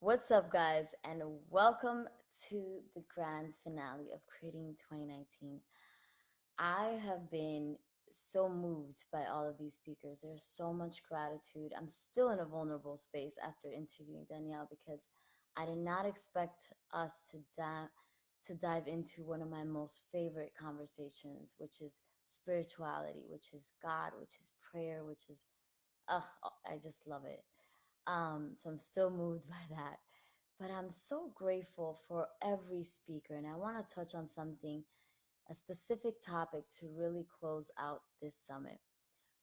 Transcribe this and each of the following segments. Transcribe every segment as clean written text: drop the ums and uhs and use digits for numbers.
What's up, guys, and welcome to the grand finale of Creating 2019. I have been so moved by all of these speakers. There's so much gratitude. I'm still in a vulnerable space after interviewing Danielle because I did not expect us to dive into one of my most favorite conversations, which is spirituality, which is God, which is prayer, which is I just love it. So I'm still moved by that. But I'm so grateful for every speaker, and I want to touch on something, a specific topic to really close out this summit.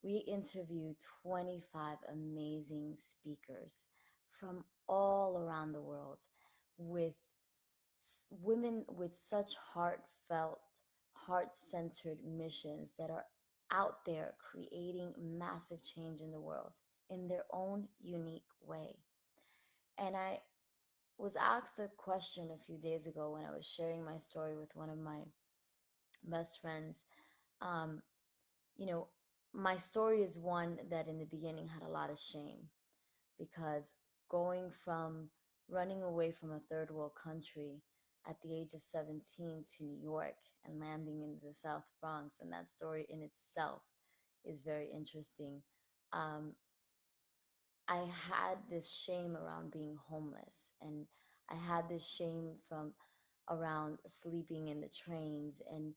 We interviewed 25 amazing speakers from all around the world with women with such heartfelt, heart centered missions that are out there creating massive change in the world in their own unique way. And I was asked a question a few days ago when I was sharing my story with one of my best friends. Um, you know, my story is one that in the beginning had a lot of shame because going from running away from a third world country at the age of 17 to New York and landing in the South Bronx, and that story in itself is very interesting. Um, I had this shame around being homeless, and I had this shame from around sleeping in the trains and,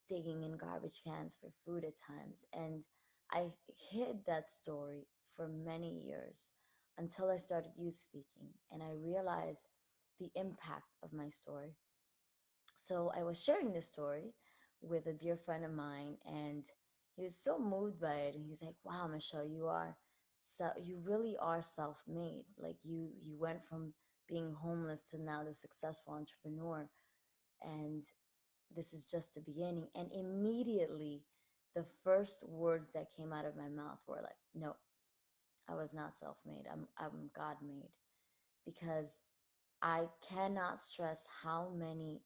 digging in garbage cans for food at times. And I hid that story for many years until I started youth speaking and I realized the impact of my story. So I was sharing this story with a dear friend of mine, and he was so moved by it. And he was like, "Wow, Michelle, you really are self-made. Like you went from being homeless to now the successful entrepreneur, and this is just the beginning." And immediately, the first words that came out of my mouth were like, "No, I was not self-made. I'm God-made," because I cannot stress how many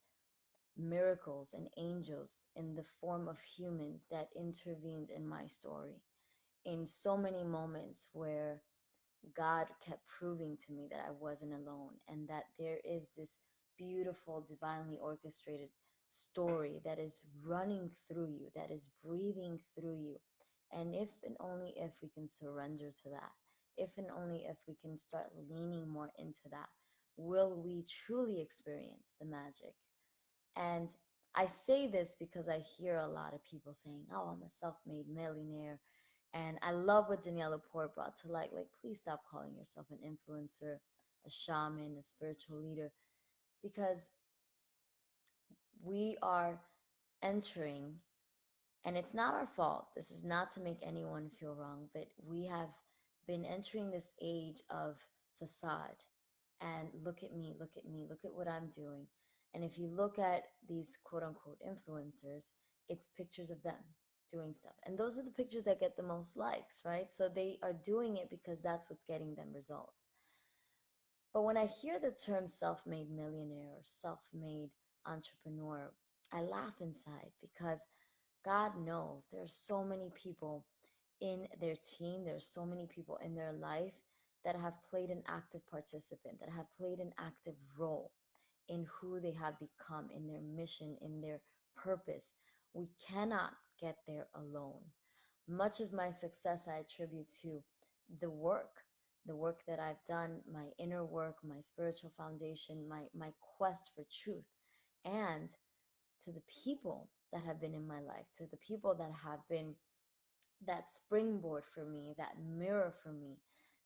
miracles and angels in the form of humans that intervened in my story in so many moments where God kept proving to me that I wasn't alone and that there is this beautiful, divinely orchestrated story that is running through you, that is breathing through you. And if and only if we can surrender to that, if and only if we can start leaning more into that, will we truly experience the magic. And I say this because I hear a lot of people saying, "Oh, I'm a self-made millionaire." And I love what Danielle Laporte brought to light. Like, please stop calling yourself an influencer, a shaman, a spiritual leader, because we are entering, and it's not our fault. This is not to make anyone feel wrong, but we have been entering this age of facade. And look at me, look at me, look at what I'm doing. And if you look at these quote unquote influencers, it's pictures of them doing stuff. And those are the pictures that get the most likes, right? So they are doing it because that's what's getting them results. But when I hear the term self made millionaire or self made entrepreneur, I laugh inside because God knows there are so many people in their team, there's so many people in their life that have played an active participant, that have played an active role in who they have become, in their mission, in their purpose. We cannot get there alone. Much of my success I attribute to the work, the work that I've done, my inner work, my spiritual foundation, my quest for truth, and to the people that have been in my life, to the people that have been that springboard for me, that mirror for me,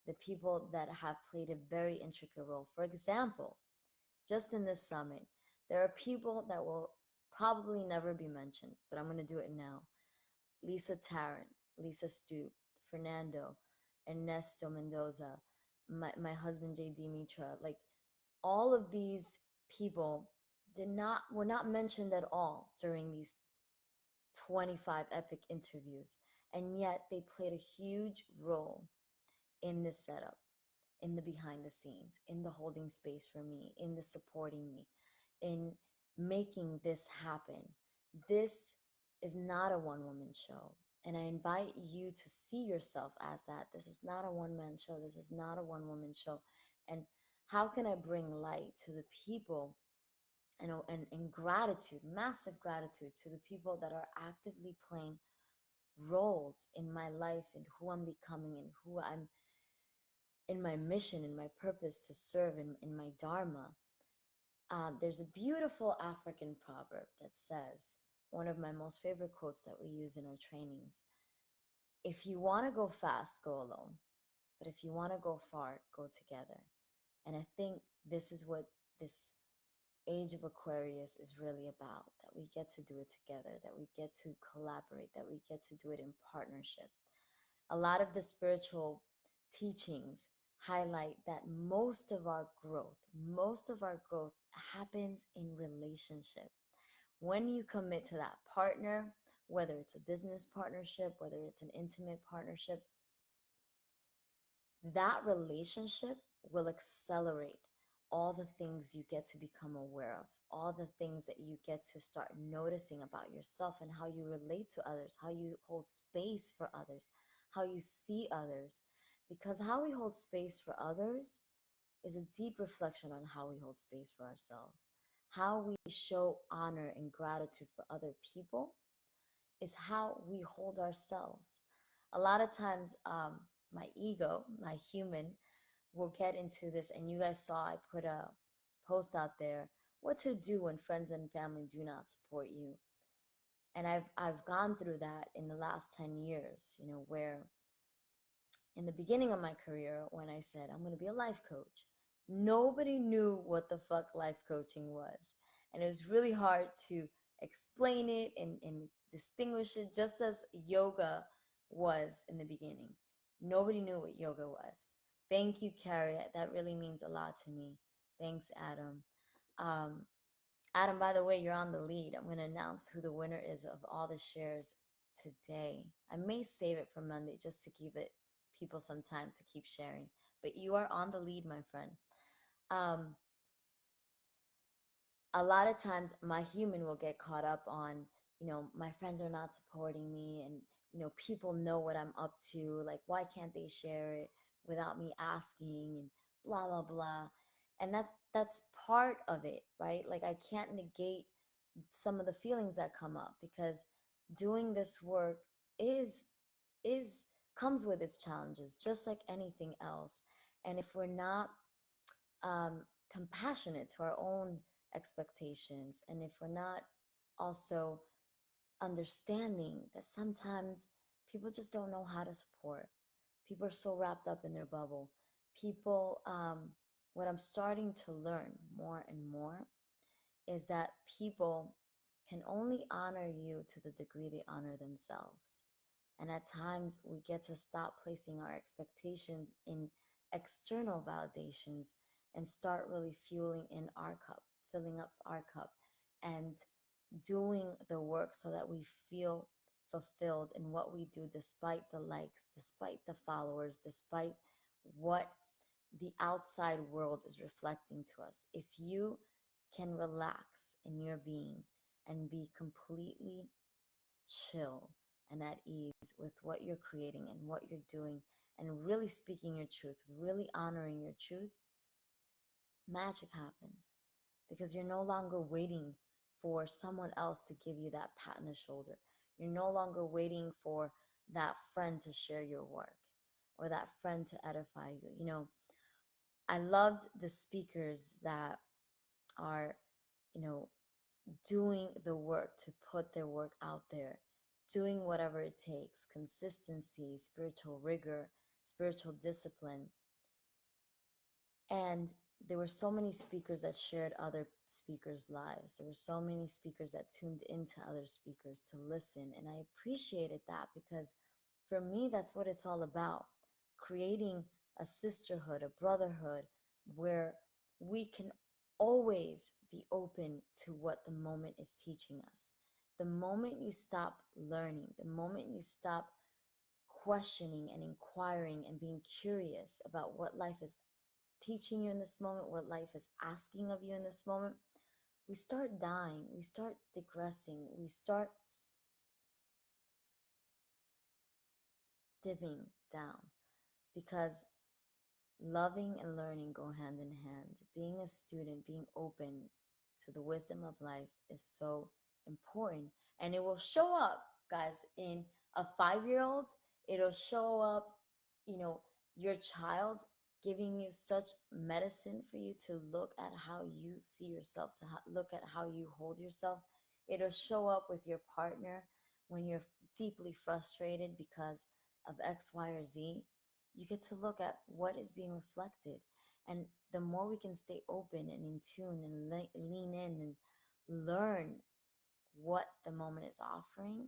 the people that have played a very intricate role. For example, just in this summit, there are people that will probably never be mentioned, but I'm going to do it now. Lisa Tarrant, Lisa Stoop, Fernando, Ernesto Mendoza, my husband JD Mitra, like all of these people were not mentioned at all during these 25 epic interviews, and yet they played a huge role in this setup, in the behind the scenes, in the holding space for me, in the supporting me, in making this happen. This is not a one woman show. And I invite you to see yourself as that. This is not a one man show. This is not a one woman show. And How can I bring light to the people and gratitude, massive gratitude to the people that are actively playing roles in my life and who I'm becoming and who I'm in my mission, in my purpose to serve in my dharma. There's a beautiful African proverb that says, one of my most favorite quotes that we use in our trainings: if you want to go fast, go alone. But if you want to go far, go together. And I think this is what this age of Aquarius is really about, that we get to do it together, that we get to collaborate, that we get to do it in partnership. A lot of the spiritual teachings highlight that most of our growth happens in relationship. When you commit to that partner, whether it's a business partnership, whether it's an intimate partnership, that relationship will accelerate all the things you get to become aware of, all the things that you get to start noticing about yourself and how you relate to others, how you hold space for others, how you see others. Because how we hold space for others is a deep reflection on how we hold space for ourselves. How we show honor and gratitude for other people is how we hold ourselves. A lot of times, my ego, my human, will get into this. And you guys saw I put a post out there: what to do when friends and family do not support you. And I've gone through that in the last 10 years, where in the beginning of my career, when I said I'm going to be a life coach, nobody knew what the fuck life coaching was. And it was really hard to explain it and distinguish it, just as yoga was in the beginning. Nobody knew what yoga was. Thank you, Carrie. That really means a lot to me. Thanks, Adam. Um, Adam, by the way, you're on the lead. I'm going to announce who the winner is of all the shares today. I may save it for Monday just to give it people some time to keep sharing. But you are on the lead, my friend. Um, a lot of times my human will get caught up on, my friends are not supporting me, and, people know what I'm up to. Like, why can't they share it without me asking, and blah, blah, blah. And that's part of it, right? Like, I can't negate some of the feelings that come up, because doing this work is is comes with its challenges, just like anything else. And if we're not compassionate to our own expectations, and if we're not also understanding that sometimes people just don't know how to support, people are so wrapped up in their bubble. People, what I'm starting to learn more and more is that people can only honor you to the degree they honor themselves. And at times we get to stop placing our expectation in external validations and start really fueling in our cup, filling up our cup, and doing the work so that we feel fulfilled in what we do, despite the likes, despite the followers, despite what the outside world is reflecting to us. If you can relax in your being and be completely chill and at ease with what you're creating and what you're doing, and really speaking your truth, really honoring your truth, magic happens, because you're no longer waiting for someone else to give you that pat on the shoulder. You're no longer waiting for that friend to share your work or that friend to edify you. I loved the speakers that are, you know, doing the work to put their work out there, doing whatever it takes: consistency, spiritual rigor, spiritual discipline. And there were so many speakers that shared other speakers' lives. There were so many speakers that tuned into other speakers to listen. And I appreciated that, because for me, that's what it's all about: creating a sisterhood, a brotherhood, where we can always be open to what the moment is teaching us. The moment you stop learning, the moment you stop questioning and inquiring and being curious about what life is teaching you in this moment, what life is asking of you in this moment, we start dying, we start digressing, we start dipping down, because Loving and learning go hand in hand. Being a student, being open to the wisdom of life is so important. And it will show up, guys, in a 5-year old. It'll show up, you know, your child giving you such medicine for you to look at how you see yourself, to look at how you hold yourself. It'll show up with your partner when you're deeply frustrated because of X, Y, or Z. You get to look at what is being reflected. And the more we can stay open and in tune and lean in and learn what the moment is offering,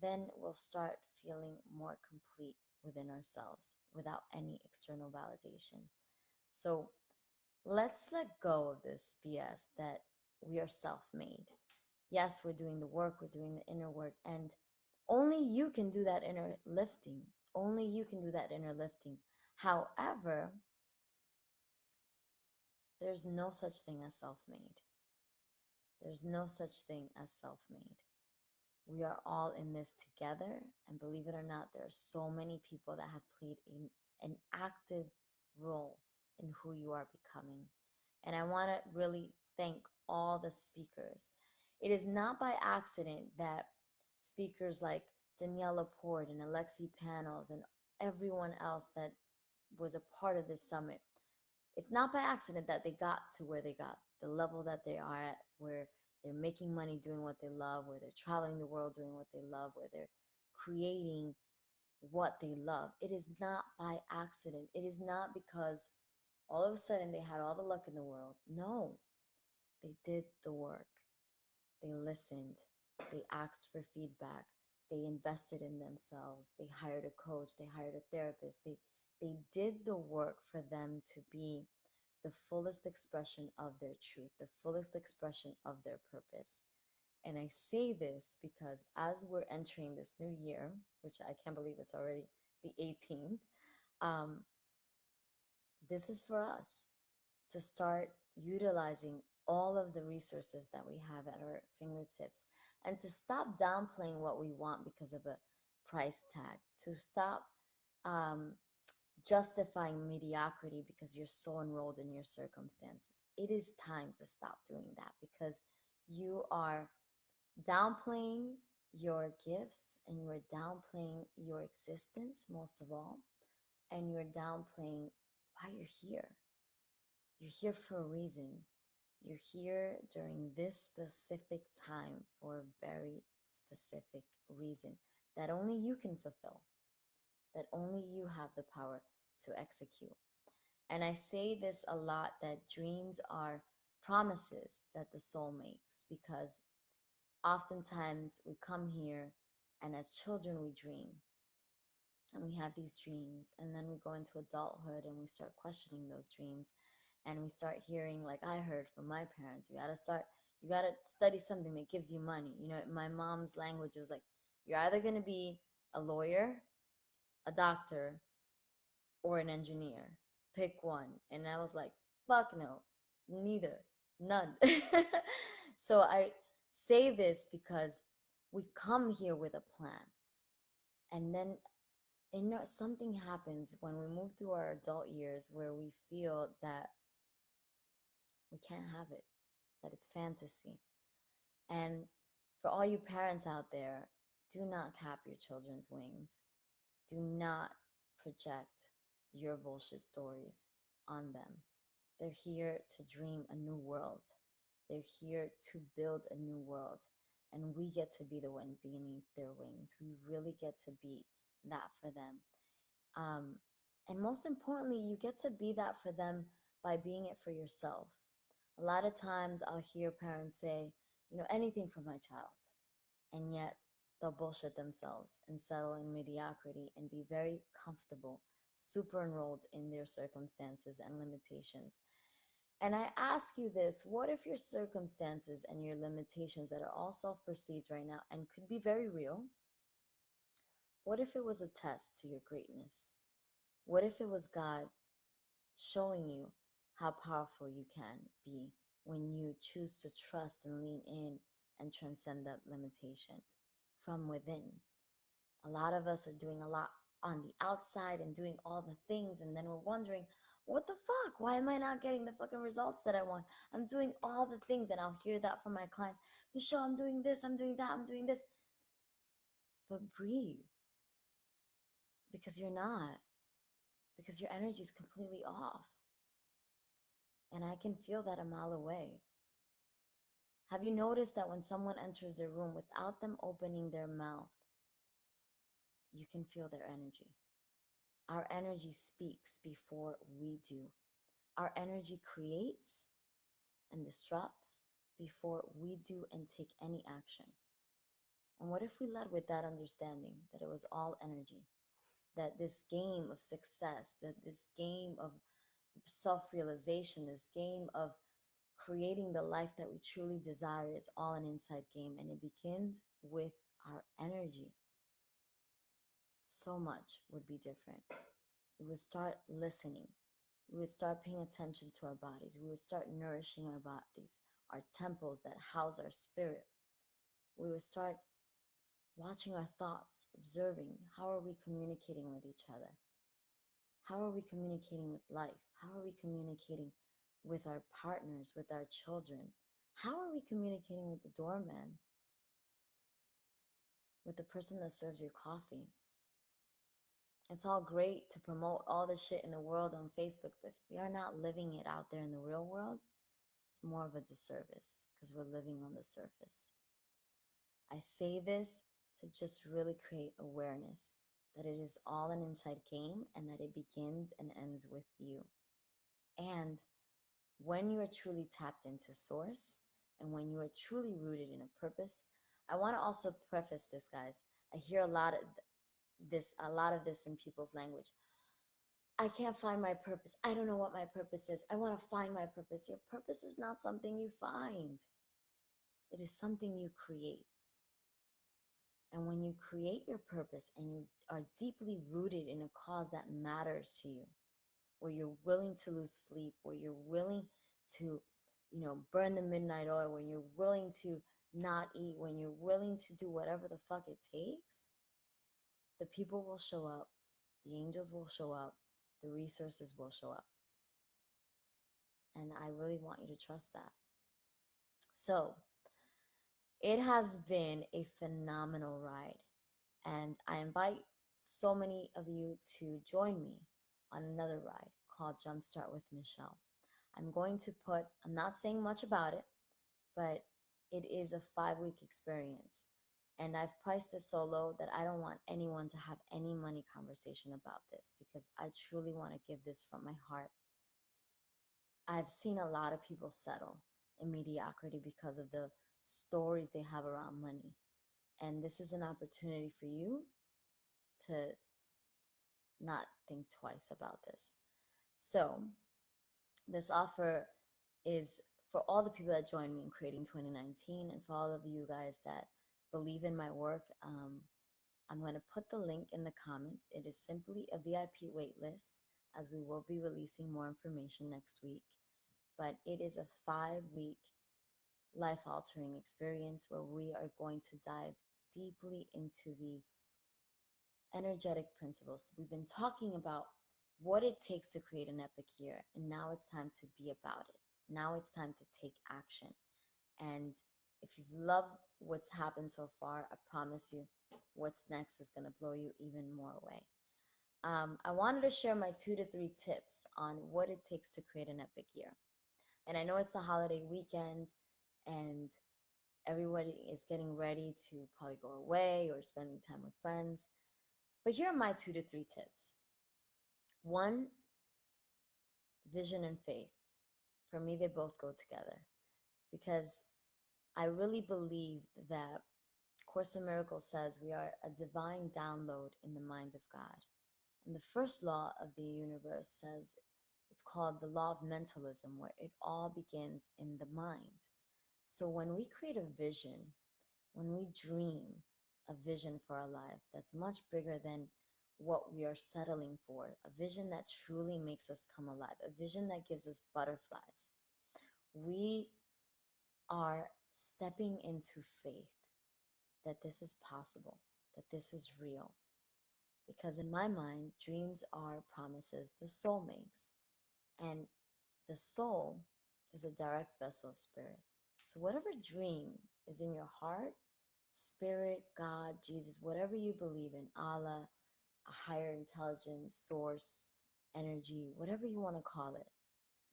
then we'll start feeling more complete within ourselves without any external validation. So let's let go of this BS that we are self made. Yes, we're doing the work, we're doing the inner work, and only you can do that inner lifting. Only you can do that inner lifting. However, there's no such thing as self made. There's no such thing as self made. We are all in this together, and believe it or not, there are so many people that have played an active role in who you are becoming. And I want to really thank all the speakers. It is not by accident that speakers like Danielle Laporte and Alexi Panos and everyone else that was a part of this summit, it's not by accident that they got to where they got, the level that they are at, where they're making money doing what they love, where they're traveling the world doing what they love, where they're creating what they love. It is not by accident. It is not because all of a sudden they had all the luck in the world. No, they did the work. They listened. They asked for feedback. They invested in themselves. They hired a coach. They hired a therapist. They did the work for them to be the fullest expression of their truth, the fullest expression of their purpose. And I say this because as we're entering this new year, which I can't believe it's already the 18th, um, this is for us to start utilizing all of the resources that we have at our fingertips and to stop downplaying what we want because of a price tag, to stop um, justifying mediocrity because you're so enrolled in your circumstances. It is time to stop doing that because you are downplaying your gifts and you're downplaying your existence most of all, and you're downplaying why you're here. You're here for a reason. You're here during this specific time for a very specific reason that only you can fulfill, that only you have the power to execute. And I say this a lot, that dreams are promises that the soul makes, because oftentimes we come here and as children we dream and we have these dreams, and then we go into adulthood and we start questioning those dreams, and we start hearing, like I heard from my parents, you got to study something that gives you money. You know, my mom's language was like, you're either going to be a lawyer, a doctor, or an engineer. Pick one. And I was like, fuck no, neither, none. So I say this because we come here with a plan. And then something happens when we move through our adult years where we feel that we can't have it, that it's fantasy. And for all you parents out there, do not cap your children's wings. Do not project your bullshit stories on them. They're here to dream a new world. They're here to build a new world. And we get to be the ones beneath their wings. We really get to be that for them. And most importantly, you get to be that for them by being it for yourself. A lot of times I'll hear parents say, you know, anything for my child. And yet they'll bullshit themselves and settle in mediocrity and be very comfortable, super enrolled in their circumstances and limitations. And I ask you this, what if your circumstances and your limitations that are all self-perceived right now and could be very real, what if it was a test to your greatness? What if it was God showing you how powerful you can be when you choose to trust and lean in and transcend that limitation from within? A lot of us are doing a lot on the outside and doing all the things, and then we're wondering, what the fuck? Why am I not getting the fucking results that I want? I'm doing all the things, and I'll hear that from my clients. Michelle, I'm doing this, I'm doing that, I'm doing this. But breathe, because you're not, because your energy is completely off. And I can feel that a mile away. Have you noticed that when someone enters the room without them opening their mouth, you can feel their energy? Our energy speaks before we do. Our energy creates and disrupts before we do and take any action. And what if we led with that understanding that it was all energy? That this game of success, that this game of self realization, this game of creating the life that we truly desire is all an inside game, and it begins with our energy. So much would be different. We would start listening. We would start paying attention to our bodies. We would start nourishing our bodies, our temples that house our spirit. We would start watching our thoughts, observing how are we communicating with each other? How are we communicating with life? How are we communicating with our partners, with our children? How are we communicating with the doorman, with the person that serves your coffee? It's all great to promote all the shit in the world on Facebook, but if you're not living it out there in the real world, it's more of a disservice because we're living on the surface. I say this to just really create awareness that it is all an inside game and that it begins and ends with you. And when you are truly tapped into source and when you are truly rooted in a purpose, I want to also preface this, guys. I hear a lot of this in people's language. I can't find my purpose. I don't know what my purpose is. I want to find my purpose. Your purpose is not something you find. It is something you create. And when you create your purpose and you are deeply rooted in a cause that matters to you, where you're willing to lose sleep, where you're willing to, burn the midnight oil, when you're willing to not eat, when you're willing to do whatever the fuck it takes, the people will show up, the angels will show up, the resources will show up. And I really want you to trust that. So it has been a phenomenal ride. And I invite so many of you to join me on another ride called Jumpstart with Michelle. I'm not saying much about it, but it is a 5-week experience. And I've priced it so low that I don't want anyone to have any money conversation about this because I truly want to give this from my heart. I've seen a lot of people settle in mediocrity because of the stories they have around money. And this is an opportunity for you to not think twice about this. So, this offer is for all the people that joined me in creating 2019 and for all of you guys that believe in my work. I'm going to put the link in the comments. It is simply a VIP wait list as we will be releasing more information next week. But it is a 5-week life altering experience where we are going to dive deeply into the energetic principles. We've been talking about what it takes to create an epic year, and now it's time to be about it. Now it's time to take action. And if you've loved what's happened so far, I promise you what's next is going to blow you even more away. I wanted to share my 2 to 3 tips on what it takes to create an epic year. And I know it's the holiday weekend and everybody is getting ready to probably go away or spending time with friends. But here are my 2 to 3 tips. 1, vision and faith. For me, they both go together because I really believe that Course in Miracles says we are a divine download in the mind of God. And the first law of the universe says it's called the law of mentalism, where it all begins in the mind. So when we create a vision, when we dream a vision for our life that's much bigger than what we are settling for, a vision that truly makes us come alive, a vision that gives us butterflies, we are stepping into faith that this is possible, that this is real, Because in my mind, dreams are promises the soul makes. And the soul is a direct vessel of spirit. So, whatever dream is in your heart, spirit, God, Jesus, whatever you believe in, Allah, a higher intelligence, source, energy, whatever you want to call it,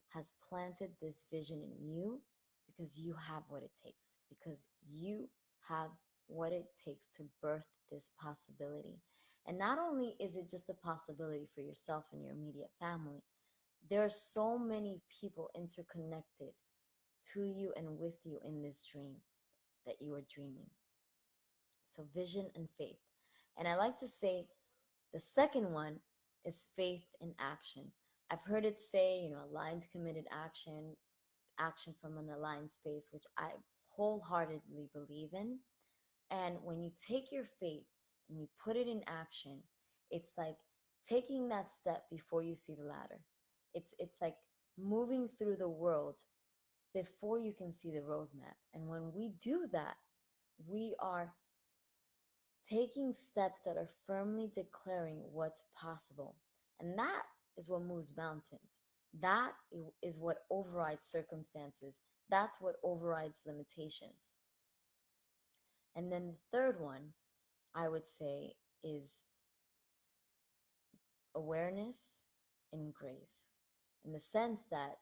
has planted this vision in you because you have what it takes, because you have what it takes to birth this possibility. And not only is it just a possibility for yourself and your immediate family, there are so many people interconnected to you and with you in this dream that you are dreaming. So, vision and faith. And I like to say the second one is faith in action. I've heard it say, aligned committed action, action from an aligned space, which I wholeheartedly believe in. And when you take your faith and you put it in action, it's like taking that step before you see the ladder. It's like moving through the world before you can see the roadmap. And when we do that, we are taking steps that are firmly declaring what's possible. And that is what moves mountains. That is what overrides circumstances. That's what overrides limitations. And then the third one, I would say, is awareness and grace, in the sense that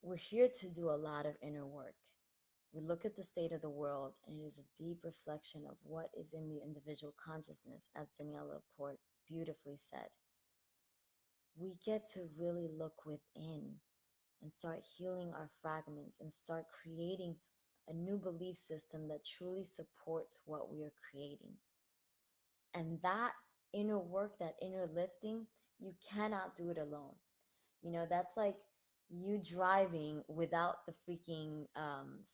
we're here to do a lot of inner work. We look at the state of the world, and it is a deep reflection of what is in the individual consciousness, as Danielle Laporte beautifully said. We get to really look within and start healing our fragments and start creating a new belief system that truly supports what we are creating. And that inner work, that inner lifting, you cannot do it alone. That's like you driving without the freaking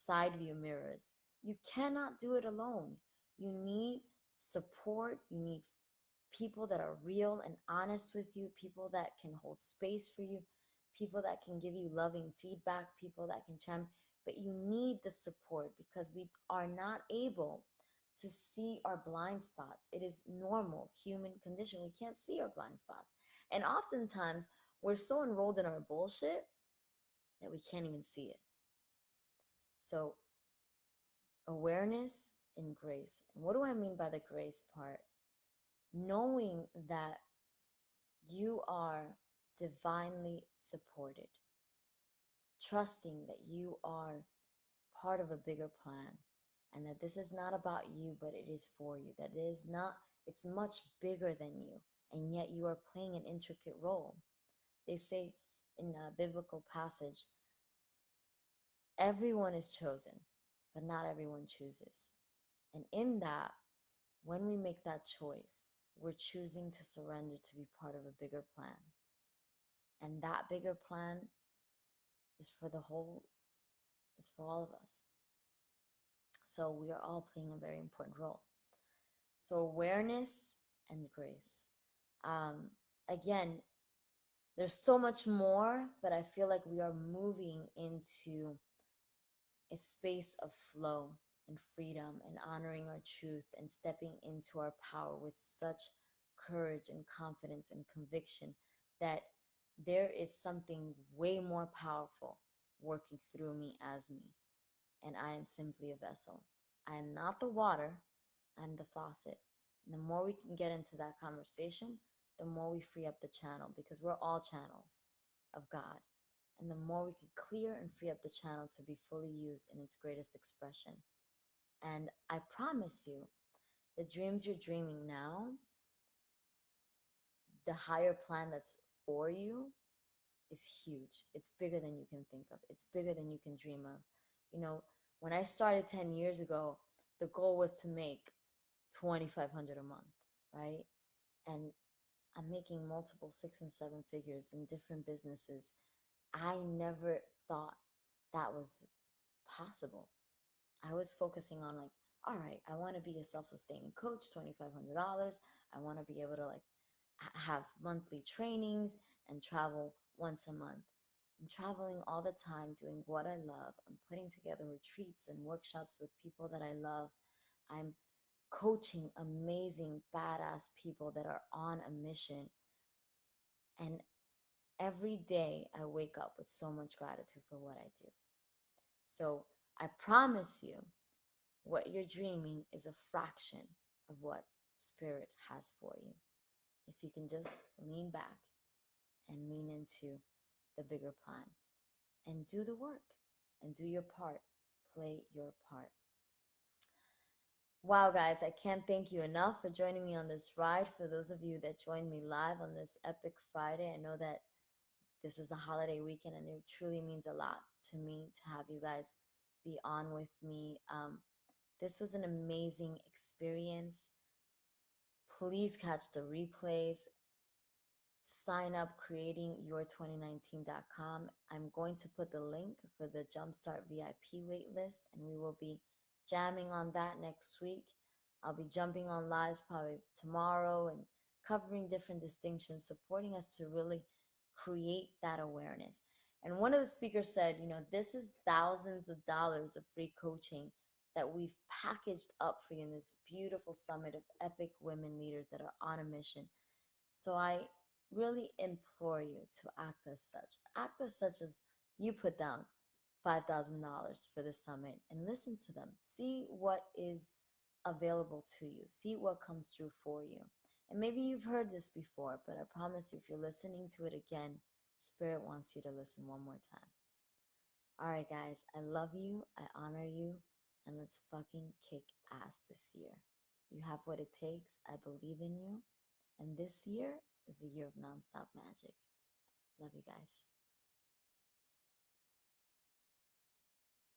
side view mirrors. You cannot do it alone. You need support. You need people that are real and honest with you, people that can hold space for you, people that can give you loving feedback, people that can champion. But you need the support because we are not able to see our blind spots. It is normal human condition. We can't see our blind spots. And oftentimes we're so enrolled in our bullshit that we can't even see it. So awareness and grace. And what do I mean by the grace part? Knowing that you are divinely supported, trusting that you are part of a bigger plan, and that this is not about you, but it is for you, that it is not, it's much bigger than you, and yet you are playing an intricate role. They say in a biblical passage, everyone is chosen, but not everyone chooses. And in that, when we make that choice, we're choosing to surrender to be part of a bigger plan. And that bigger plan is for the whole, is for all of us. So we are all playing a very important role. So awareness and grace. Again, there's so much more, but I feel like we are moving into a space of flow and freedom and honoring our truth and stepping into our power with such courage and confidence and conviction that there is something way more powerful working through me as me. And I am simply a vessel. I am not the water, I'm the faucet. And the more we can get into that conversation, the more we free up the channel, because we're all channels of God. And the more we can clear and free up the channel to be fully used in its greatest expression. And I promise you, the dreams you're dreaming now, the higher plan that's for you is huge. It's bigger than you can think of. It's bigger than you can dream of. When I started 10 years ago, the goal was to make 2,500 a month, right? And I'm making multiple 6 and 7 figures in different businesses. I never thought that was possible. I was focusing on like, all right, I want to be a self-sustaining coach, $2,500. I want to be able to like have monthly trainings and travel once a month. I'm traveling all the time doing what I love. I'm putting together retreats and workshops with people that I love. I'm coaching amazing, badass people that are on a mission. And every day I wake up with so much gratitude for what I do. So I promise you, what you're dreaming is a fraction of what Spirit has for you. If you can just lean back and lean into the bigger plan and do the work and do your part, play your part. Wow, guys, I can't thank you enough for joining me on this ride. For those of you that joined me live on this epic Friday, I know that this is a holiday weekend and it truly means a lot to me to have you guys be on with me. This was an amazing experience. Please catch the replays. Sign up creatingyour2019.com. I'm going to put the link for the Jumpstart VIP waitlist, and we will be jamming on that next week. I'll be jumping on lives probably tomorrow and covering different distinctions, supporting us to really create that awareness. And one of the speakers said, this is thousands of dollars of free coaching that we've packaged up for you in this beautiful summit of epic women leaders that are on a mission. So I really implore you to act as such. Act as such as you put down $5,000 for the summit and listen to them. See what is available to you. See what comes through for you. And maybe you've heard this before, but I promise you, if you're listening to it again, Spirit wants you to listen one more time. All right, guys, I love you. I honor you. And let's fucking kick ass this year. You have what it takes. I believe in you. And this year is the year of nonstop magic. Love you guys.